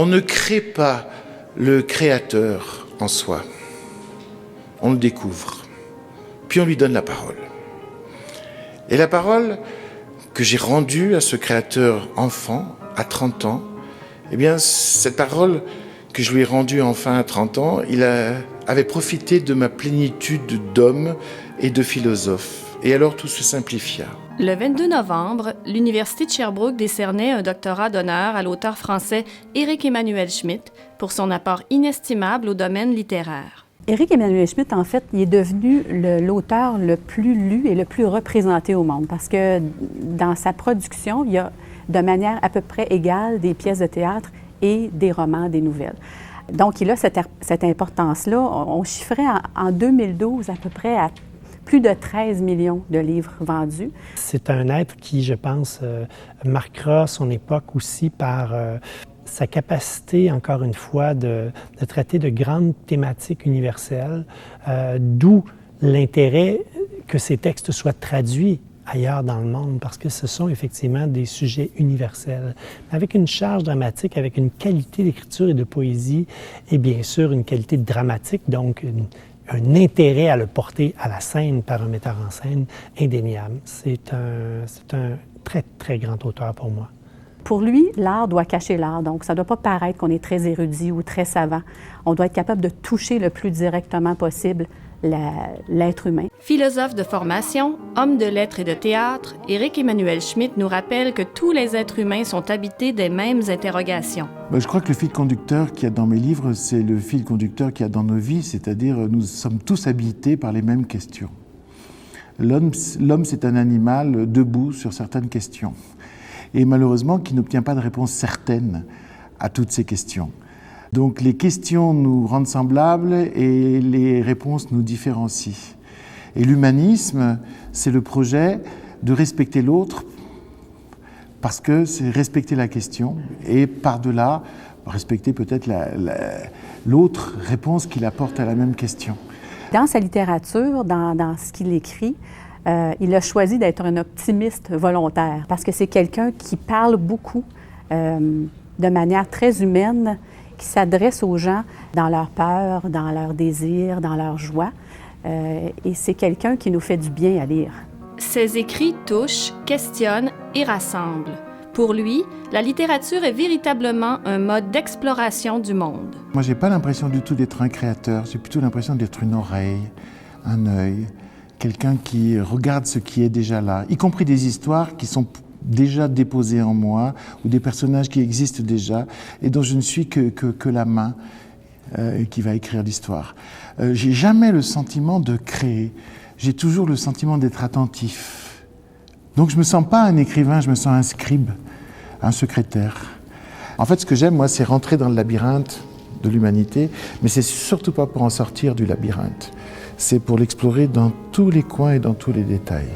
On ne crée pas le créateur en soi. On le découvre. Puis on lui donne la parole. Et la parole que j'ai rendue à ce créateur enfant, à 30 ans, eh bien, cette parole que je lui ai rendue enfin à 30 ans, avait profité de ma plénitude d'homme et de philosophe. Et alors tout se simplifia. Le 22 novembre, l'Université de Sherbrooke décernait un doctorat d'honneur à l'auteur français Éric-Emmanuel Schmitt pour son apport inestimable au domaine littéraire. Éric-Emmanuel Schmitt, en fait, il est devenu l'auteur le plus lu et le plus représenté au monde parce que dans sa production, il y a de manière à peu près égale des pièces de théâtre et des romans, des nouvelles. Donc, il a cette importance-là. On chiffrait en 2012 à peu près à plus de 13 millions de livres vendus. C'est un être qui, je pense, marquera son époque aussi par sa capacité, encore une fois, de traiter de grandes thématiques universelles, d'où l'intérêt que ces textes soient traduits ailleurs dans le monde, parce que ce sont effectivement des sujets universels, avec une charge dramatique, avec une qualité d'écriture et de poésie, et bien sûr une qualité dramatique, donc un intérêt à le porter à la scène par un metteur en scène indéniable. C'est un très, très grand auteur pour moi. Pour lui, l'art doit cacher l'art, donc ça ne doit pas paraître qu'on est très érudit ou très savant. On doit être capable de toucher le plus directement possible l'être humain. Philosophe de formation, homme de lettres et de théâtre, Éric-Emmanuel Schmitt nous rappelle que tous les êtres humains sont habités des mêmes interrogations. Je crois que le fil conducteur qu'il y a dans mes livres, c'est le fil conducteur qu'il y a dans nos vies, c'est-à-dire nous sommes tous habités par les mêmes questions. L'homme, c'est un animal debout sur certaines questions et malheureusement qui n'obtient pas de réponse certaine à toutes ces questions. Donc les questions nous rendent semblables et les réponses nous différencient. Et l'humanisme, c'est le projet de respecter l'autre parce que c'est respecter la question et par-delà, respecter peut-être l'autre réponse qu'il apporte à la même question. Dans sa littérature, dans ce qu'il écrit, il a choisi d'être un optimiste volontaire parce que c'est quelqu'un qui parle beaucoup de manière très humaine, qui s'adresse aux gens dans leur peur, dans leur désir, dans leur joie. Et c'est quelqu'un qui nous fait du bien à lire. Ses écrits touchent, questionnent et rassemblent. Pour lui, la littérature est véritablement un mode d'exploration du monde. Moi, j'ai pas l'impression du tout d'être un créateur, j'ai plutôt l'impression d'être une oreille, un œil, quelqu'un qui regarde ce qui est déjà là, y compris des histoires qui sont déjà déposés en moi, ou des personnages qui existent déjà, et dont je ne suis que la main qui va écrire l'histoire. J'ai jamais le sentiment de créer, j'ai toujours le sentiment d'être attentif. Donc je me sens pas un écrivain, je me sens un scribe, un secrétaire. En fait, ce que j'aime, moi, c'est rentrer dans le labyrinthe de l'humanité, mais c'est surtout pas pour en sortir du labyrinthe. C'est pour l'explorer dans tous les coins et dans tous les détails.